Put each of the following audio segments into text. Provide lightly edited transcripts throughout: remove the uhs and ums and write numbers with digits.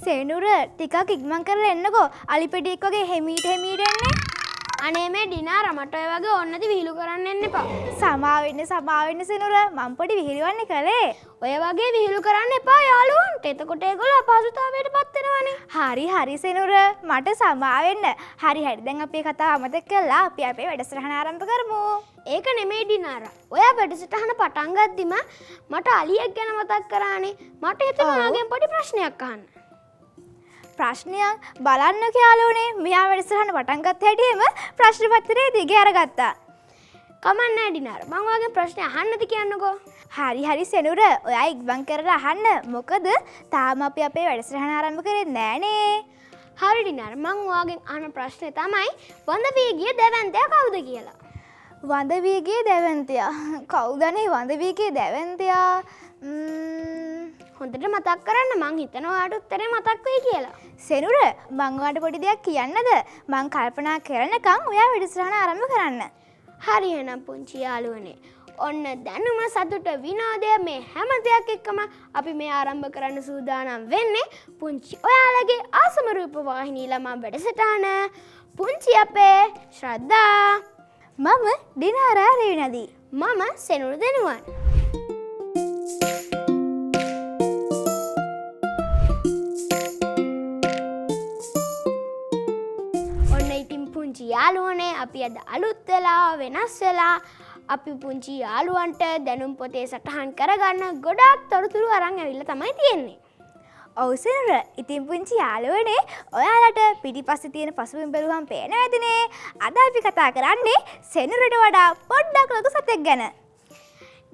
සේනුර ටිකක් ඉක්මන් කරලා එන්නකෝ. අලිපෙඩියෙක් වගේ හෙමීට එන්නේ. අනේ මේ ඩිනාර මට ඔය වගේ ඕන්නති විහිළු කරන්න එන්න එපා. සමා වෙන්න සේනුර. මං පොඩි විහිළුවන්නේ කළේ. ඔය වගේ විහිළු කරන්න එපා යාළුවන්ට. එතකොට ඒගොල්ලෝ අපහසුතාවයට පත් වෙනවනේ. හරි සේනුර. මට සමා වෙන්න. හරි. දැන් අපි කතාව අමතක කළා. අපි අපේ වැඩසටහන ආරම්භ කරමු. ඒක නෙමෙයි ඩිනාර. ඔයා වැඩසටහන පටන් ගද්දිම මට අලියෙක් ගැන මතක් කරානේ. මට හිතුණා ඔයාගෙන් පොඩි ප්‍රශ්නයක් අහන්න. ප්‍රශ්නයක් බලන්න යාළුවනේ. මෙයා වැඩසටහන පටන් ගත්ත හැටියෙම ප්‍රශ්න පත්‍රයේ දිගේ අරගත්තා. කමක් නැහැ ඩිනාර. මම ඔයාගෙන් ප්‍රශ්න අහන්නද කියන්නකෝ. හරි සෙනුර. ඔයා ඉක්මන් කරලා අහන්න. මොකද තාම අපි අපේ වැඩසටහන ආරම්භ කරේ නෑනේ. හරි ඩිනාර. මම ඔයාගෙන් අහන ප්‍රශ්නේ තමයි වඳ වී ගිය දැවැන්තයා කවුද කියලා. වඳ වී ගිය දැවැන්තයා. කවුදනේ වඳ වී ගිය දැවැන්තයා? හොඳට මතක් කරන්න. මං හිතනවා ඔයාට උත්තරේ මතක් වෙයි කියලා. සෙනුර මං ඔයාට පොඩි දෙයක් කියන්නද? මං කල්පනා කරනකම් ඔයා වැඩසටහන ආරම්භ කරන්න. හරි එහෙනම් පුංචි යාළුවනේ. ඔන්න දැනුම සතුට විනෝදය මේ හැම දෙයක් එක්කම අපි මේ ආරම්භ කරන්න සූදානම් වෙන්නේ පුංචි ඔයාලගේ ආසම රූප වාහිනී ළමා වැඩසටහන පුංචි අපේ ශ්‍රද්ධා. මම ඩිනාරා රේවනදී. මම සෙනුරු දෙනුවන්. පුංචි යාළුවනේ අපි අද අලුත් වෙලා වෙනස් වෙලා අපි පුංචි යාළුවන්ට දැනුම් පොතේ සටහන් කරගන්න ගොඩාක් තොරතුරු අරන් ඇවිල්ලා තමයි තියෙන්නේ. ඔව් සෙනුර. ඉතින් පුංචි යාළුවනේ ඔයාලට පිටිපස්සේ තියෙන පසුබිම බැලුවම පේනවා ඇතිනේ. අද අපි කතා කරන්නේ සෙනුරට වඩා පොඩ්ඩක් ලොකු සතෙක් ගැන.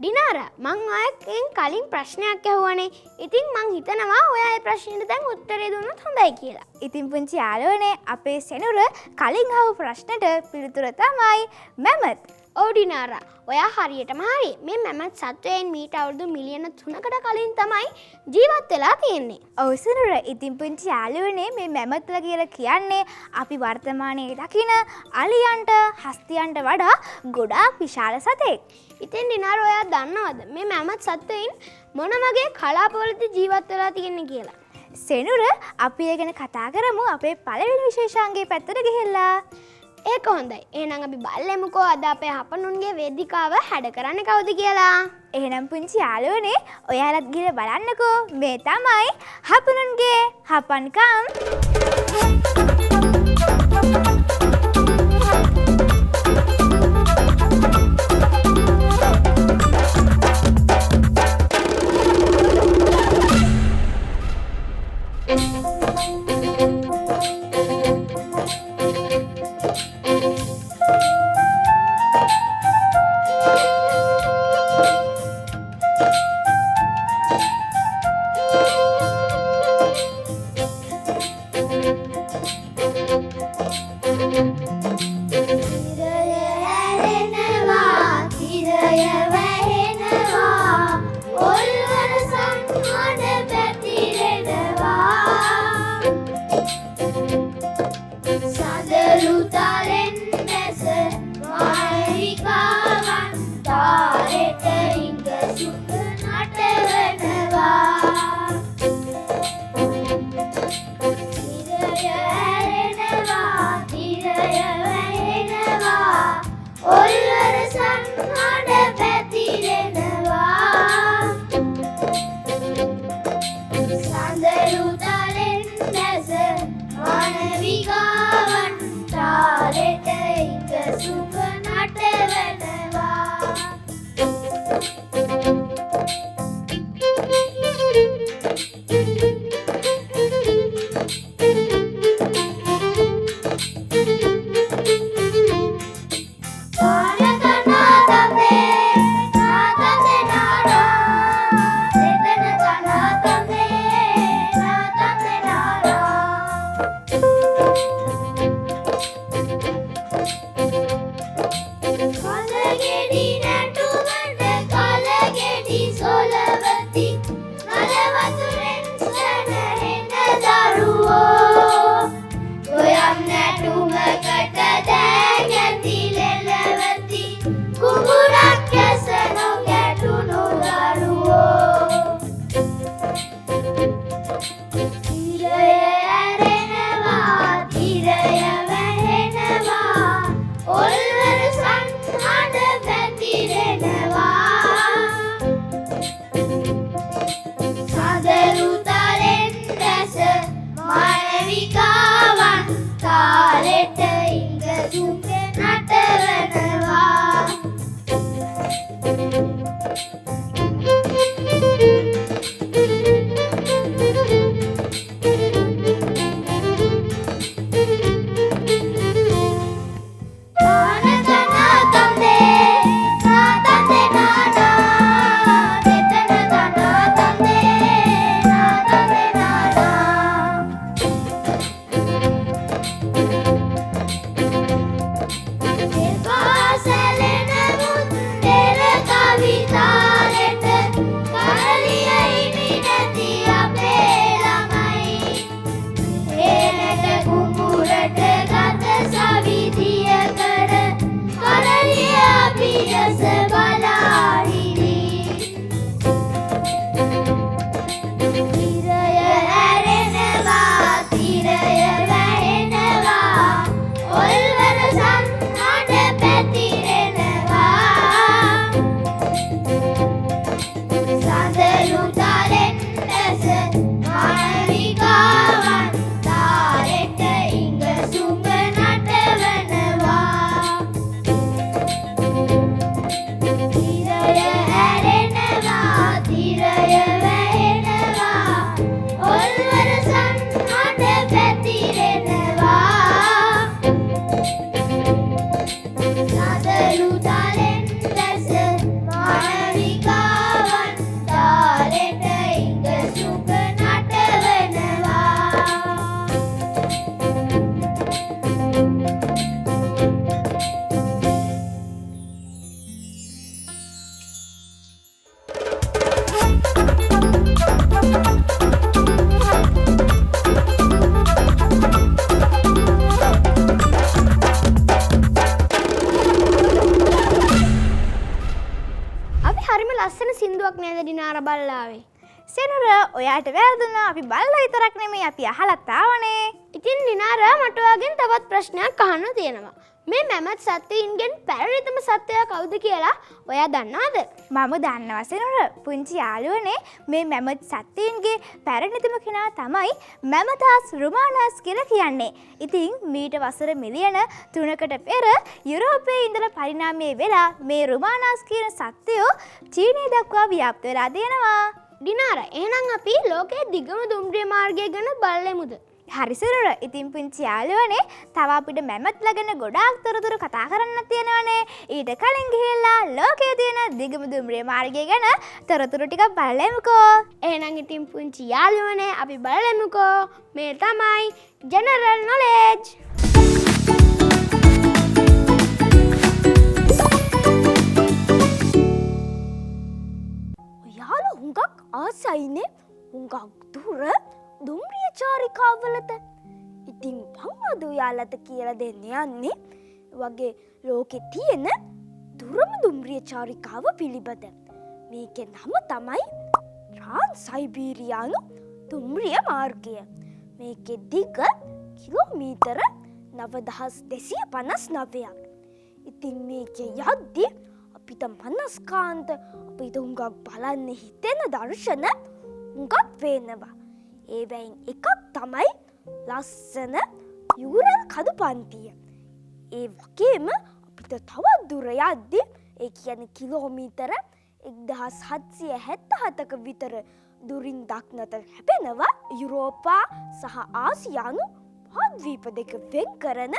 ඩිනාර මං ඔයාගෙන් කලින් ප්‍රශ්නයක් ඇහුවනේ. ඉතින් මං හිතනවා ඔයා ඒ ප්‍රශ්නෙට දැන් උත්තරේ දුන්නොත් හොඳයි කියලා. ඉතින් පුංචි යාළුවනේ අපේ සෙනුර කලින් අහපු ප්‍රශ්නෙට පිළිතුර තමයි මැමත්. ඔව් ඩිනාර ඔයා හරියටම හරි. මේ මැමත් සත්වයන් මීට අවුරුදු මිලියන 3කට කලින් තමයි ජීවත් වෙලා තියෙන්නේ. ඔව් සෙනුර. ඉතින් පුංචි යාළුවනේ මේ මැමත්ලා කියලා කියන්නේ අපි වර්තමානයේ දකින අලියන්ට හස්තියන්ට වඩා ගොඩාක් විශාල සතෙක්. ඉතින් ඩිනාර ඔයා දන්නවද මේ මැමත් සත්වයින් මොන වගේ කලාපවලදී ජීවත් වෙලා තියෙන්නේ කියලා? සෙනුර අපි ඒ ගැන කතා කරමු අපේ පළවෙනි විශේෂාංගයේ පැත්තට ගිහිල්ලා. ඒක හොඳයි. එහෙනම් අපි බලමුකෝ අද අපේ හපනුන්ගේ වේදිකාව හැඩ කරන්නේ කවුද කියලා. එහෙනම් පුංචි යාළුවනේ ඔයාලත් ගිහලා බලන්නකෝ. මේ තමයි හපනුන්ගේ හපන්කම්. පියස බලාහිරි තිරය ඇරෙනවා තිරය වැහෙනවා ඔල්වර සන්නට පැතිරෙනවා සඳලු තලෙන් දැස මානවිකාවන් තාරෙට ඉඟ සුඹ නටවනවා තිරය ඇරෙනවා තිරය වැහෙනවා ඔල්වර සන්නට පැතිරෙනවා සඳලු තලෙන් දැස මානවිකාවන් තාරෙට ඉඟ සුඹ නටවනවා අපි හරිම ලස්සන සින්දුවක් නේද ඩිනාර බල්ලාවේ. සෙනුර ඔයාට වැරදුනා අපි බලලා විතරක් නෙමෙයි අපි අහලත් ආවනේ. ඉතින් ඩිනාර මට ඔයාගෙන් තවත් ප්‍රශ්නයක් අහන්න තියෙනවා. මේ මැමත් සත්වයින්ගෙන් පැරණිතම සත්වයා කවුද කියලා ඔයා දන්නවද? මම දන්නවා සෙනුර. පුංචි යාළුවනේ මේ මැමත් සත්වයින්ගේ පැරණිතම කෙනා තමයි මැමතාස් රුමානස් කියලා කියන්නේ. ඉතින් මීට වසර මිලියන 3කට පෙර යුරෝපයේ ඉඳලා පරිණාමය වෙලා මේ රුමානස් කියන සත්වයෝ චීනය දක්වා ව්‍යාප්ත වෙලා තියෙනවා. ඩිනාර එහෙනම් අපි ලෝකයේ දිගම දුම්රිය මාර්ගය ගැන බලමුද? හරි සෙනුර. ඉතින් පුංචි යාළුවනේ තව අපිට මැමත්ලා ගැන ගොඩාක් තොරතුරු කතා කරන්න තියෙනවානේ. ඊට කලින් ගිහිල්ලා ලෝකයේ තියෙන දිගම දුම්රිය මාර්ගය ගැන තොරතුරු ටිකක් බලමුකෝ. එහෙනම් ඉතින් පුංචි යාළුවනේ අපි බලමුකෝ. මේ තමයි ජෙනරල් නොලෙජ්. ඔයාලා හුඟක් ආසයිනේ හුඟක් දුර දුම්රිය චාරිකාවලට. ඉතින් මම අද ඔයාලට කියලා දෙන්න යන්නේ වගේ ලෝකේ තියෙන දුරම දුම්රිය චාරිකාව පිළිබඳ. මේකේ නම තමයි ට්‍රාන්ස් සයිබීරියානු දුම්රිය මාර්ගය. මේකේ දිග කිලෝමීටර 9259ක්. ඉතින් මේකේ යද්දී අපිට මනස්කාන්ත අපිට හුඟක් බලන්න හිතෙන දර්ශන හුඟක් පේනවා. ඒවයින් එකක් තමයි ලස්සන යුරල් කඳු පන්තිය. ඒ වගේම අපිට තවත් දුර යද්දී ඒ කියන්නේ කිලෝමීටර 1777ක විතර දුරින් දක්නට ලැබෙනවා යුරෝපා සහ ආසියානු මහද්වීප දෙක වෙන් කරන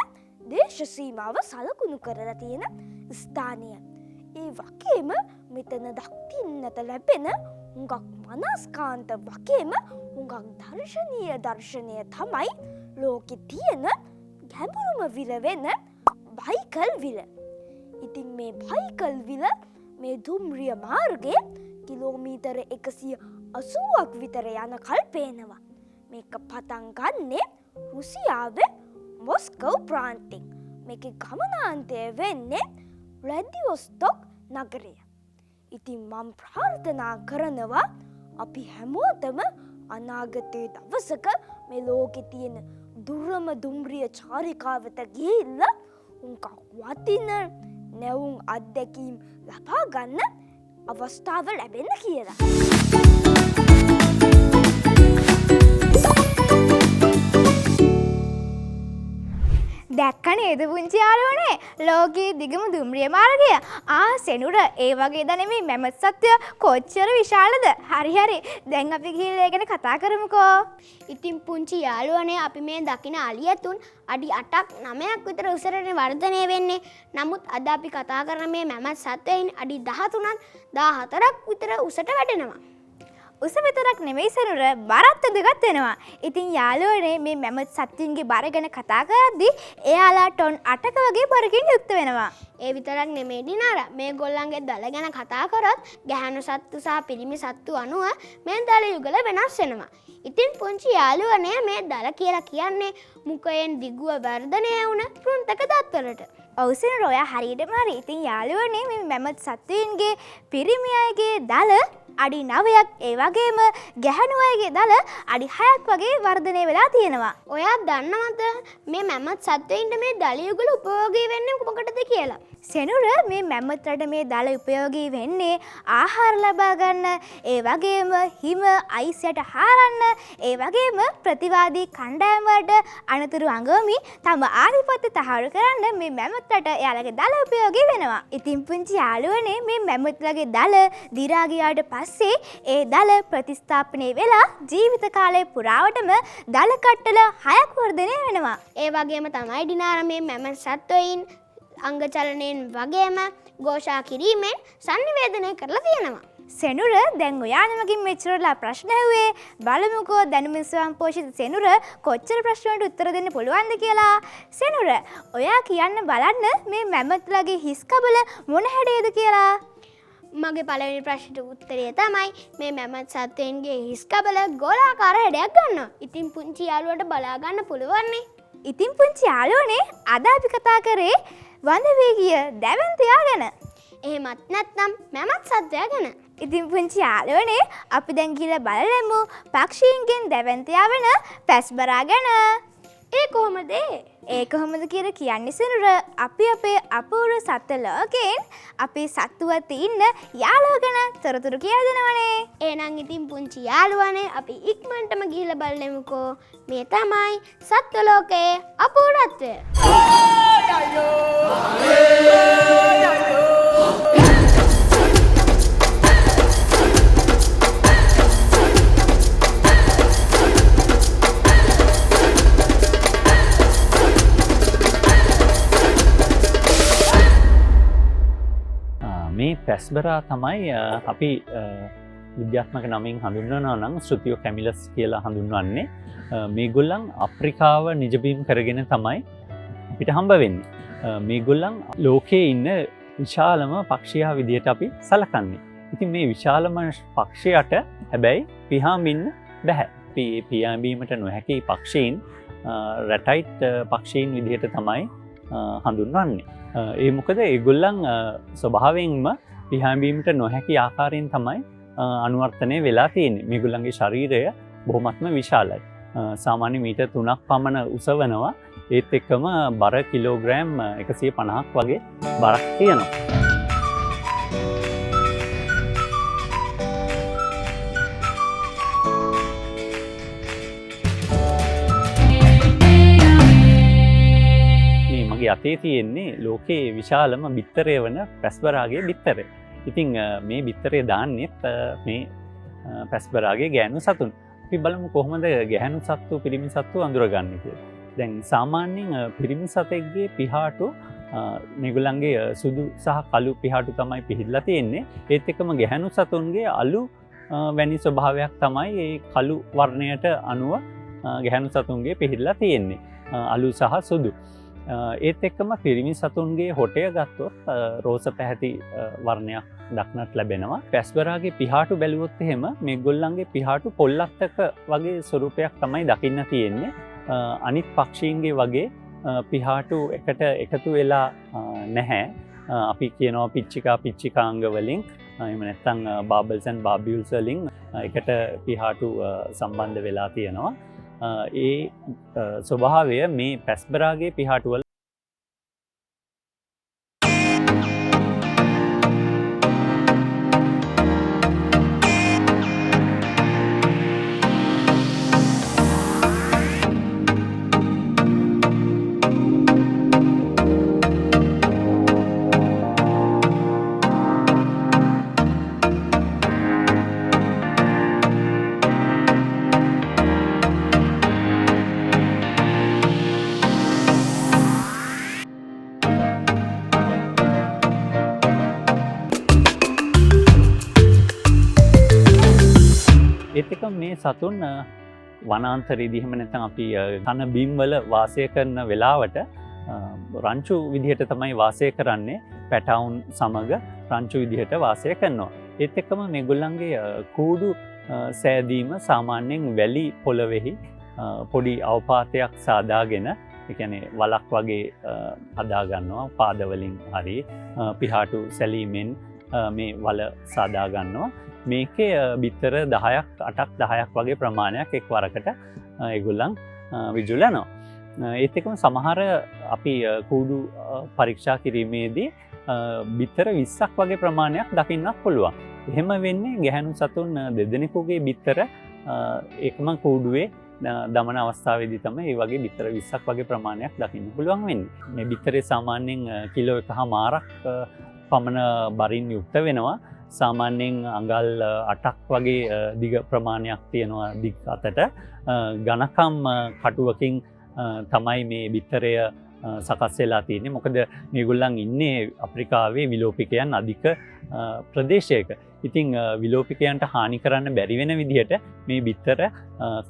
දේශ සීමාව සලකුණු කරලා තියෙන ස්ථානය. ඒ වගේම මෙතන දක්ින්නට ලැබෙන හුඟක් මනස්කාන්ත වගේම හුඟක් දර්ශනීය දර්ශනය තමයි ලෝකෙ තියෙන ගැඹුරුම විල වෙන බයිකල් විල. ඉතින් මේ බයිකල් විල මේ දුම්රිය මාර්ගයේ කිලෝමීටර 180ක් විතර යන කල් පේනවා. මේක පටන් ගන්නේ රුසියාවේ මොස්කව් ප්‍රාන්තයෙන්. මේකේ ගමනාන්තය වෙන්නේ ව්ලාදිවොස්තොක් නගරය. ඉතින් මම ප්‍රාර්ථනා කරනවා අපි හැමෝටම අනාගතයේ දවසක මේ ලෝකේ තියෙන දුරම දුම්රිය චාරිකාවට ගිහිල්ලා උන්ක වටින නැවුම් අත්දැකීම් ලබා ගන්න අවස්ථාව ලැබෙන්න කියලා. දැක්ක නේද පුංචි යාළුවනේ ලෝකයේ දිගම දුම්රිය මාර්ගය. සෙනුර ඒ වගේ දනෙමේ මැමත් සත්වය කොච්චර විශාලද? හරි හරි. දැන් අපි ගිහිල්ලා ඒ ගැන කතා කරමුකෝ. ඉතින් පුංචි යාළුවනේ අපි මේ දකින අලියතුන් අඩි 8ක් 9ක් විතර උසරනේ වර්ධනය වෙන්නේ. නමුත් අද අපි කතා කරන මේ මැමත් සත්වයින් අඩි 13ක් 14ක් විතර උසට වැටෙනවා. උස විතරක් නෙමෙයි සෙනුර බරත් වැදගත් වෙනවා. ඉතින් යාළුවනේ මේ මැමත් සත්තුන්ගේ බර ගැන කතා කරද්දී එයාලා ටොන් 8ක වගේ බරකින් යුක්ත වෙනවා. ඒ විතරක් නෙමෙයි දිනාර මේගොල්ලන්ගේ දල ගැන කතා කරත් ගැහැණු සත්තු සහ පිරිමි සත්තු අනුව මේ දල යුගල වෙනස් වෙනවා. ඉතින් පුංචි යාළුවනේ මේ දල කියලා කියන්නේ මුඛයෙන් දිගුව වර්ධනය වුණ පෘන්තක දත්වලට. ඔවුසෙනුර ඔයා හරියටම හරි. ඉතින් යාළුවනේ මේ මැමත් සත්වයින්ගේ පිරිමි අයගේ දල අඩි 9ක් ඒ වගේම ගැහැණු අයගේ දල අඩි 6ක් වගේ වර්ධනය වෙලා තියෙනවා. ඔයා දන්නවද මේ මැමත් සත්වයින්ට මේ දලියුගල උපයෝගී වෙන්නේ මොකටද කියලා? සෙනුර මේ මැමත් රට මේ දල උපයෝගී වෙන්නේ ආහාර ලබා ගන්න, ඒ වගේම හිම අයිස් යට හාරන්න, ඒ වගේම ප්‍රතිවාදී කණ්ඩායම් වලට අනතුරු අඟවමින් තම ආධිපත්‍ය තහවුරු කරන්න මේ මැමත් රට එයාලගේ දල උපයෝගී වෙනවා. ඉතින් පුංචි යාළුවනේ මේ මැමත්ලගේ දල දිරා ගියාට පස්සේ ඒ දල ප්‍රතිස්ථාපනය වෙලා ජීවිත කාලය පුරාවටම දල කට්ටල 6ක් වර්ධනය වෙනවා. ඒ වගේම තමයි ඩිනාර මේ මැමත් සත්වයින් අංගචලනයෙන් වගේම ഘോഷා කිරීමෙන් sannivedanaya කරලා තියෙනවා. සෙනුර දැන් ඔයානමගින් මෙච්චරලා ප්‍රශ්න ඇහුවේ බලමුකෝ දැනුමින් ස්වයං පෝෂිත සෙනුර කොච්චර ප්‍රශ්න වලට උත්තර දෙන්න පුළුවන්ද කියලා. සෙනුර ඔයා කියන්න බලන්න මේ මැමත්ලගේ හිස් කබල මොන හැඩයේද කියලා. මගේ පළවෙනි ප්‍රශ්නට උත්තරය තමයි මේ මැමත් සත්වයින්ගේ හිස් කබල ගෝලාකාර හැඩයක් ගන්නවා. ඉතින් පුංචි යාළුවට බලා ගන්න පුළුවන්නේ. ඉතින් පුංචි යාළුවනේ අද අපි කතා කරේ වඳ වී ගිය දැවැන්තයා ගැන. එහෙමත් නැත්නම් මැමත් සත්වයා ගැන. ඉතින් පුංචි යාළුවනේ අපි දැන් ගිහලා බලමු පක්ෂීන්ගෙන් දැවැන්තයා වෙන පැස්බරා ගැන. ඒ කොහොමද? ඒ කොහොමද කියලා කියන්නේ සෙනුර අපි අපේ අපූර්ව සත්ත්ව ලෝකයෙන් අපේ සත්තුවත් ඉන්න යාළුවා ගැන තොරතුරු කියලා දෙනවනේ. එහෙනම් ඉතින් පුංචි යාළුවනේ අපි ඉක්මනටම ගිහලා බලමුකෝ මේ තමයි සත්ත්ව ලෝකයේ අපූර්වත්වය. මේ පැස්බරා තමයි අපි විද්‍යාත්මක නමින් හඳුන්වනවා නම් ශ්‍රුතියෝ කැමිලස් කියලා හඳුන්වන්නේ. මේගොල්ලන් අප්‍රිකාව නිජබීම් කරගෙන තමයි අපිට හම්බ වෙන්නේ. මේගොල්ලන් ලෝකයේ ඉන්න විශාලම පක්ෂියා විදියට අපි සලකන්නේ. ඉතින් මේ විශාලම පක්ෂියට හැබැයි පිහාඹින්න බෑ. පියාඹීමට නොහැකි පක්ෂීන් රැටයිට් පක්ෂීන් විදිහට තමයි හඳුන්වන්නේ. ඒ මොකද ඒගොල්ලන් ස්වභාවයෙන්ම පිහාඹීමට නොහැකි ආකාරයෙන් තමයි අනුවර්තනය වෙලා තියෙන්නේ. මේගොල්ලන්ගේ ශරීරය බොහොමත්ම විශාලයි. සාමාන්‍ය මීටර් 3ක් පමණ උස වෙනවා. ඒත් එක්කම බර කිලෝග්‍රෑම් 150ක් වගේ බරක් තියෙනවා. යතේ තියෙන්නේ ලෝකයේ විශාලම බිත්තරය වන පැස්බරාගේ බිත්තරය. ඉතින් මේ බිත්තරය දාන්නෙත් මේ පැස්බරාගේ ගෑනු සතුන්. අපි බලමු කොහොමද ගැහැණු සත්තු පිරිමි සත්තු අඳුරගන්නේ කියලා. දැන් සාමාන්‍යයෙන් පිරිමි සතෙක්ගේ පිහාටු මේගොල්ලන්ගේ සුදු සහ කළු පිහාටු තමයි පිහිදලා තියෙන්නේ. ඒත් එක්කම ගැහැණු සතුන්ගේ අලු වැනි ස්වභාවයක් තමයි ඒ කළු වර්ණයට අනුව ගැහැණු සතුන්ගේ පිහිදලා තියෙන්නේ. අලු සහ සුදු. ඒත් එක්කම පිරිමි සතුන්ගේ හොටය ගත්තොත් රෝස පැහැති වර්ණයක් දක්නට ලැබෙනවා. පැස්බරාගේ පිහාටු බැලුවොත් එහෙම මේගොල්ලන්ගේ පිහාටු පොල්ලත්තක වගේ ස්වරූපයක් තමයි දකින්න තියෙන්නේ. අනිත් පක්ෂීන්ගේ වගේ පිහාටු එකට එකතු වෙලා නැහැ. අපි කියනවා පිච්චිකාංග වලින් එහෙම නැත්නම් බාබල්ස් ඇන්ඩ් බාබියුල්ස් වලින් එකට පිහාටු සම්බන්ධ වෙලා තියෙනවා. ඒ ස්වභාවය මේ පැස්බරාගේ පිහාටුවල ඒත් මේ සතුන් වනාන්තරයේදී එහෙම නැත්නම් අපි තන බිම් වල වාසය කරන වෙලාවට රංචු විදිහට තමයි වාසය කරන්නේ. පැටවුන් සමග රංචු විදිහට වාසය කරනවා. ඒත් එක්කම මේගොල්ලන්ගේ කූඩු සෑදීම සාමාන්‍යයෙන් වැලි පොළොවේහි පොඩි අවපාතයක් සාදාගෙන ඒ කියන්නේ වලක් වගේ හදා ගන්නවා පාදවලින් හරි පිහාටු සැලීමෙන් මේ වල සාදා ගන්නවා. මේකේ බිත්තර 10ක් 8ක් 10ක් වගේ ප්‍රමාණයක් එක්වරකට ඒගොල්ලන් විජුලනවා. ඒත් එක්කම සමහර අපි කූඩු පරීක්ෂා කිරීමේදී බිත්තර 20ක් වගේ ප්‍රමාණයක් දකින්නත් පුළුවන්. එහෙම වෙන්නේ ගැහැණු සතුන් දෙදෙනෙකුගේ බිත්තර එකම කූඩුවේ දමන අවස්ථාවේදී තමයි මේ වගේ බිත්තර 20ක් වගේ ප්‍රමාණයක් දකින්න පුළුවන් වෙන්නේ. මේ බිත්තරේ සාමාන්‍යයෙන් කිලෝ 1.5ක් පමණ බරින් යුක්ත වෙනවා. සාමාන්‍යයෙන් අඟල් 8ක් වගේ දිග ප්‍රමාණයක් තියෙනවා දිග අතට. ඝනකම් කටුවකින් තමයි මේ බිත්තරය සකස් වෙලා තියෙන්නේ. මොකද මේගොල්ලන් ඉන්නේ අප්‍රිකාවේ විලෝපිකයන් අධික ප්‍රදේශයක. ඉතින් විලෝපිකයන්ට හානි කරන්න බැරි වෙන විදිහට මේ බිත්තර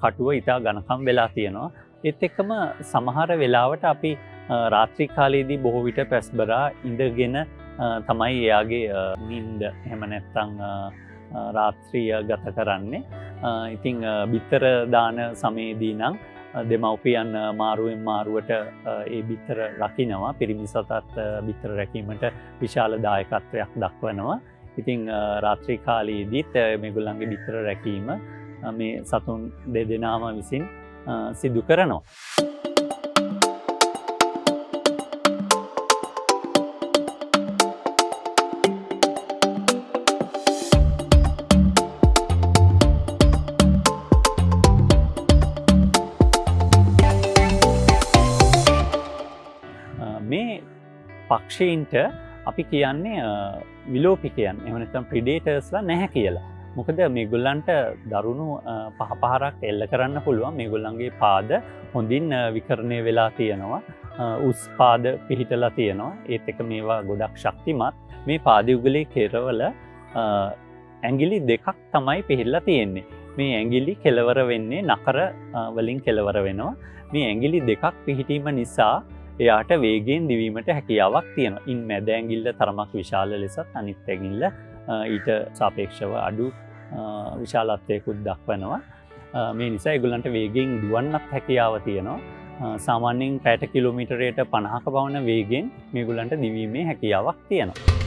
කටුව ඉතා ඝනකම් වෙලා තියෙනවා. ඒත් එක්කම සමහර වෙලාවට අපි රාත්‍රී කාලයේදී බොහෝ විට පැස්බරා ඉඳගෙන තමයි එයාගේ නිින්ද එහෙම නැත්නම් රාත්‍රිය ගත කරන්නේ. ඉතින් බිත්තර දාන සමයේදී නම් දෙමව්පියන් මාරුවෙන් මාරුවට ඒ බිත්තර රකින්නවා. පිරිමි සතත් බිත්තර රැකීමට විශාල දායකත්වයක් දක්වනවා. ඉතින් රාත්‍රී කාලයේදීත් මේගොල්ලන්ගේ බිත්තර රැකීම මේ සතුන් දෙදෙනාම විසින් සිදු කරනවා. මේ පක්ෂීන්ට අපි කියන්නේ විලෝපිකයන් එහෙම නැත්නම් ප්‍රිඩේටර්ස්ලා නැහැ කියලා. මොකද මේගොල්ලන්ට දරුණු පහරක් එල්ල කරන්න පුළුවන්. මේගොල්ලන්ගේ පාද හොඳින් විකරණය වෙලා තියෙනවා. උස් පාද පිහිටලා තියෙනවා. ඒත් එක මේවා ගොඩක් ශක්තිමත්. මේ පාදයුගලේ කෙරවල ඇඟිලි දෙකක් තමයි පිහිටලා තියෙන්නේ. මේ ඇඟිලි කෙලවර වෙන්නේ නකර වලින් කෙලවර වෙනවා. මේ ඇඟිලි දෙකක් පිහිටීම නිසා එයාට වේගයෙන් දිවීමට හැකියාවක් තියෙනවා. ඉන් මැද ඇඟිල්ල තරමක් විශාල ලෙසත් අනිත් ඇඟිල්ල ඊට සාපේක්ෂව අඩු විශාලත්වයකුත් දක්වනවා. මේ නිසා ඒගොල්ලන්ට වේගයෙන් දුවන්නත් හැකියාව තියෙනවා. සාමාන්‍යයෙන් පැයට කිලෝමීටරයට 50ක පමණ වේගයෙන් මේගොල්ලන්ට දිවීමේ හැකියාවක් තියෙනවා.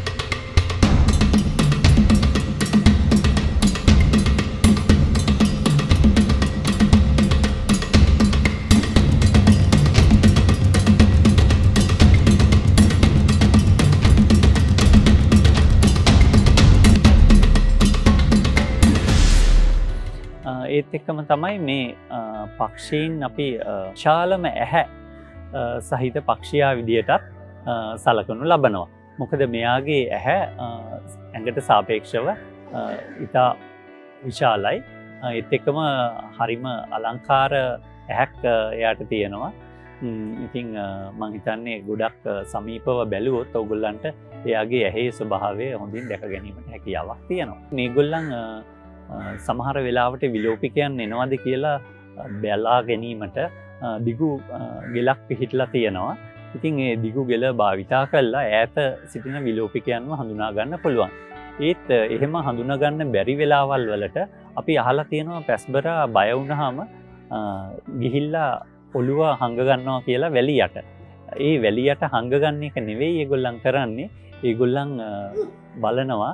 ඒත් එක්කම තමයි මේ පක්ෂීන් අපි ශාලම ඇහැ සහිත පක්ෂියා විදියටත් සලකනු ලබනවා. මොකද මෙයාගේ ඇහැ ඇඟට සාපේක්ෂව ඉතා විශාලයි. ඒත් එක්කම හරිම අලංකාර ඇහැක් එයාට තියෙනවා. ඉතින් මං හිතන්නේ ගොඩක් සමීපව බැලුවොත් ඔයගොල්ලන්ට එයාගේ ඇහි ස්වභාවය හොඳින් දැක ගැනීමට හැකියාවක් තියෙනවා. මේගොල්ලන් සමහර වෙලාවට විලෝපිකයන් එනවාද කියලා බැලා ගැනීමට දිගු ගෙලක් පිහිටලා තියෙනවා. ඉතින් ඒ දිගු ගෙල භාවිතා කරලා ඈත සිටින විලෝපිකයන්ව හඳුනා ගන්න පුළුවන්. ඒත් එහෙම හඳුනා ගන්න බැරි වෙලාවල් වලට අපි අහලා තියෙනවා පැස්බරා බය වුණාම ගිහිල්ලා ඔළුව හංග ගන්නවා කියලා වැලි යට. ඒ වැලි යට හංග ගන්න එක නෙවෙයි ඒගොල්ලන් කරන්නේ. ඒගොල්ලන් බලනවා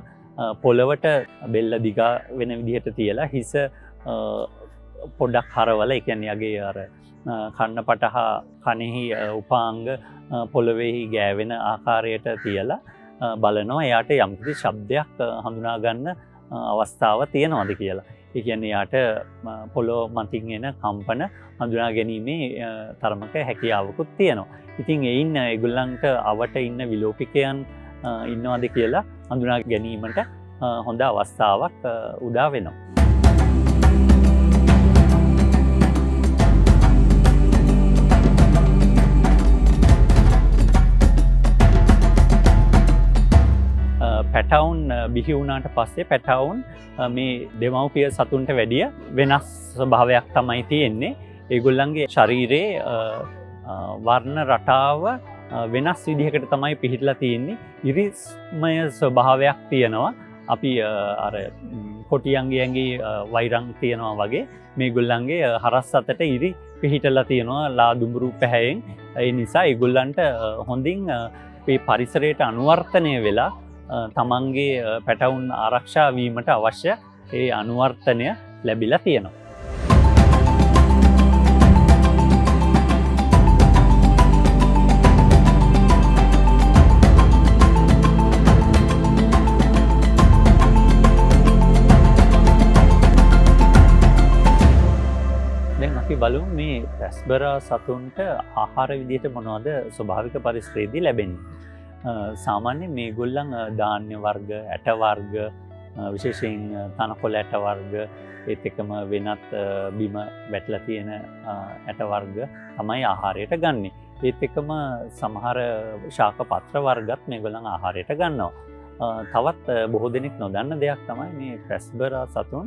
පොළවට බෙල්ල දිගා වෙන විදිහට තියලා හිස පොඩ්ඩක් හරවලා ඒ කියන්නේ යගේ අර කන්න පටහා කනෙහි උපාංග පොළවේහි ගෑවෙන ආකාරයට තියලා බලනවා එයාට යම්කිසි ශබ්දයක් හඳුනා ගන්න අවස්ථාව තියෙනවද කියලා. ඒ කියන්නේ එයාට පොළොව මතින් එන කම්පන හඳුනා ගැනීමේ තරමක හැකියාවකුත් තියෙනවා. ඉතින් එයින් ඒගොල්ලන්ට අවට ඉන්න විලෝපිකයන් ඉන්නවද කියලා හඳුනා ගැනීමට හොඳ අවස්ථාවක් උදා වෙනවා. පැටවුන් බිහි වුණාට පස්සේ පැටවුන් මේ දෙමව්පිය සතුන්ට වැඩිය වෙනස් ස්වභාවයක් තමයි තියෙන්නේ. ඒගොල්ලන්ගේ ශරීරයේ වර්ණ රටාව වෙනස් විදිහකට තමයි පිහිටලා තියෙන්නේ. ඉරිස්මය ස්වභාවයක් තියෙනවා. අපි අර කොටියන්ගේ ඇඟේ වෛරම් තියෙනවා වගේ මේගොල්ලන්ගේ හරස් අතට ඉරි පිහිටලා තියෙනවා ලා දුඹුරු පැහැයෙන්. ඒ නිසා ඒගොල්ලන්ට හොඳින් මේ පරිසරයට අනුවර්තනය වෙලා තමන්ගේ පැටවුන් ආරක්ෂා වීමට අවශ්‍ය ඒ අනුවර්තනය ලැබිලා තියෙනවා. බලමු මේ පැස්බරා සතුන්ට ආහාර විදියට මොනවද ස්වභාවික පරිසරයේදී ලැබෙන්නේ. සාමාන්‍යයෙන් මේගොල්ලන් ධාන්‍ය වර්ග, ඇට වර්ග, විශේෂයෙන් තනකොළ ඇට වර්ග, ඒත් එක්කම වෙනත් බිම වැටලා තියෙන ඇට වර්ග තමයි ආහාරයට ගන්නෙ. ඒත් එක්කම සමහර ශාක පත්‍ර වර්ගත් මේගොල්ලන් ආහාරයට ගන්නවා. තවත් බොහෝ දෙනෙක් නොදන්න දෙයක් තමයි මේ පැස්බරා සතුන්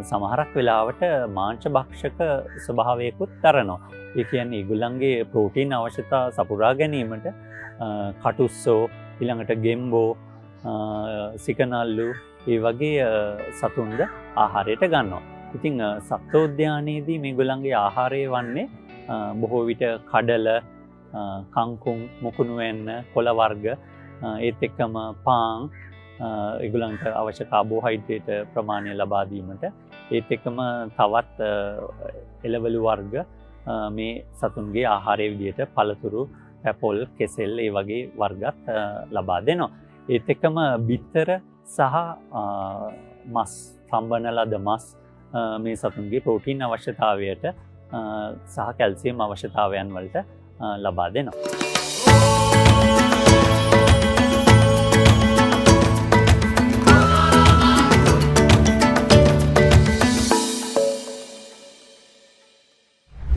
සමහරක් වෙලාවට මාංශ භක්ෂක ස්වභාවයකුත් දරනවා. ඒ කියන්නේ ඒගොල්ලන්ගේ ප්‍රෝටීන් අවශ්‍යතා සපුරා ගැනීමට කටුස්සෝ, ඊළඟට ගෙම්බෝ, සිකනල්ලු ඒ වගේ සතුන්ද ආහාරයට ගන්නවා. ඉතින් සත්වෝද්‍යානයේදී මේගොල්ලන්ගේ ආහාරය වන්නේ බොහෝ විට කඩල, කංකුම්, මුකුණු වෙන්න, කොළ වර්ග, ඒත් එක්කම පාන්, ඒගොල්ලන්ට අවශ්‍ය කාබෝහයිඩ්‍රේට් ප්‍රමාණය ලබා දීමට, ඒත් එක්කම තවත් එළවලු වර්ග මේ සතුන්ගේ ආහාරය විදිහට පළතුරු, පැපොල්, කෙසෙල් ඒ වගේ වර්ගත් ලබා දෙනවා. ඒත් එක්කම බිත්තර සහ මස්, සම්බන ලද මස් මේ සතුන්ගේ ප්‍රෝටීන් අවශ්‍යතාවයට සහ කැල්සියම් අවශ්‍යතාවයන් වලට ලබා දෙනවා.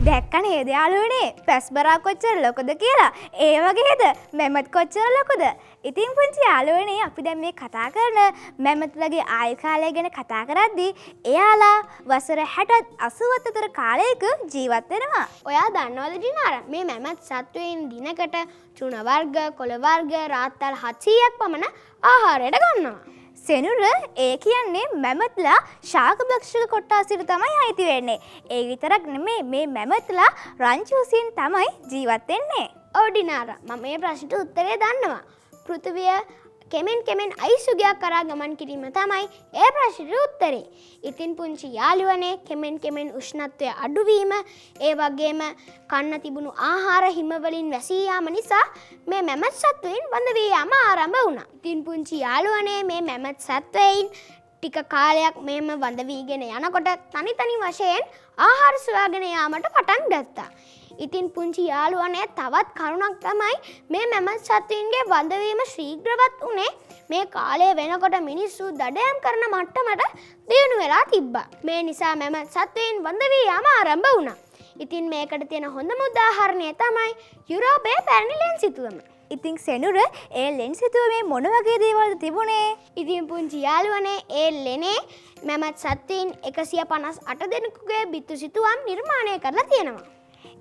දැක්කනේ නේද යාළුවනේ පැස්බරා කොච්චර ලොකුද කියලා. ඒ වගේද මැමත් කොච්චර ලොකුද. ඉතින් පුංචි යාළුවනේ අපි දැන් මේ කතා කරන මැමත්ලගේ ආයු කාලය ගැන කතා කරද්දී එයාලා වසර 60ත් 80ත් අතර කාලයක ජීවත් වෙනවා. ඔයා දන්නවද දිනාර මේ මැමත් සත්වයින් දිනකට චුන වර්ග, කොළ වර්ග, රාත්තල් 700ක් පමණ ආහාරයට ගන්නවා. සෙනුර ඒ කියන්නේ මැමත්ලා ශාකභක්ෂක කොට්ටාසයට තමයි අයිති වෙන්නේ. ඒ විතරක් නෙමෙයි මේ මැමත්ලා රංචුසින් තමයි ජීවත් වෙන්නේ. ඔව් දිනාර මම මේ ප්‍රශ්නට උත්තරය දන්නවා. පෘථිවිය කෙමෙන් අයිස් යුගයක් කරා ගමන් කිරීම තමයි ඒ ප්‍රශ්නෙට උත්තරේ. ඉතින් පුංචි යාළුවනේ කෙමෙන් උෂ්ණත්වය අඩුවීම, ඒ වගේම කන්න තිබුණු ආහාර හිම වලින් වැසී යාම නිසා මේ මැමත් සත්වයින් වඳ වී යාම ආරම්භ වුණා. ඉතින් පුංචි යාළුවනේ මේ මැමත් සත්වයින් ටික කාලයක් මෙහෙම වඳ වීගෙන යනකොට තනි වශයෙන් ආහාර සොයාගෙන යාමට පටන් ගත්තා. ඉතින් පුංචි යාළුවනේ තවත් කරුණක් තමයි මේ මැමත් සත්වයින්ගේ වඳවීම ශීඝ්‍රවත් උනේ මේ කාලය වෙනකොට මිනිස්සු දඩයම් කරන මට්ටමට දියුණු වෙලා තිබ්බා. මේ නිසා මැමත් සත්වයින් වඳ වී යාම ආරම්භ වුණා. ඉතින් මේකට තියෙන හොඳම උදාහරණය තමයි යුරෝපයේ පැරණි ලෙන් සිතුවම. ඉතින් සෙනුර ඒ ලෙන් සිතුවමේ මොන වගේ දේවල්ද තිබුණේ? ඉතින් පුංචි යාළුවනේ ඒ ලෙනේ මැමත් සත්වයින් 158 දෙනෙකුගේ බිත්තු සිතුවම් නිර්මාණය කරලා තියෙනවා.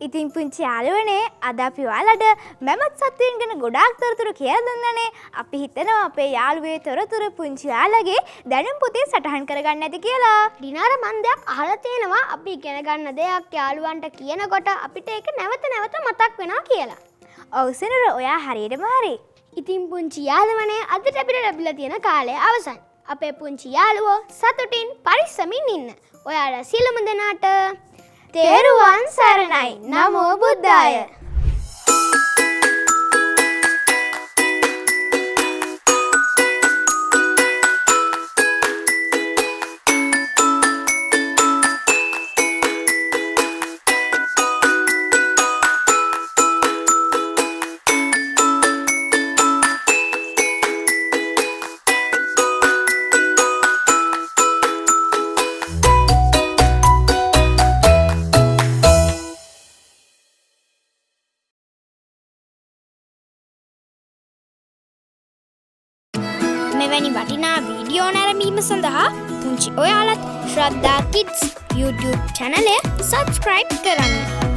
ඉතින් පුංචි යාළුවනේ අද අපි ඔයාලට මැමත් සත්වයින් ගැන ගොඩාක් තොරතුරු කියලා දුන්නානේ. අපි හිතනවා අපේ යාළුවේ තොරතුරු පුංචි යාළුවගේ දැනුම් පොතේ සටහන් කරගන්න ඇති කියලා. දිනාර මන් දෙයක් අහලා තියෙනවා අපි ඉගෙන ගන්න දෙයක් යාළුවන්ට කියනකොට අපිට ඒක නැවත මතක් වෙනවා කියලා. ඔව් සෙනුර ඔයා හරියටම හරි. ඉතින් පුංචි යාළුවනේ අදට අපිට ලැබිලා තියෙන කාලය අවසන්. අපේ පුංචි යාළුවෝ සතුටින් පරිස්සමින් ඉන්න. ඔයාලා සියලුම දෙනාට තෙරුවන් සරණයි. නමෝ බුද්ධාය. මෙවැනි වටිනා වීඩියෝ නැරඹීම සඳහා පුංචි ඔයාලත් ශ්‍රද්ධා කිඩ්ස් YouTube channel එක subscribe කරන්න.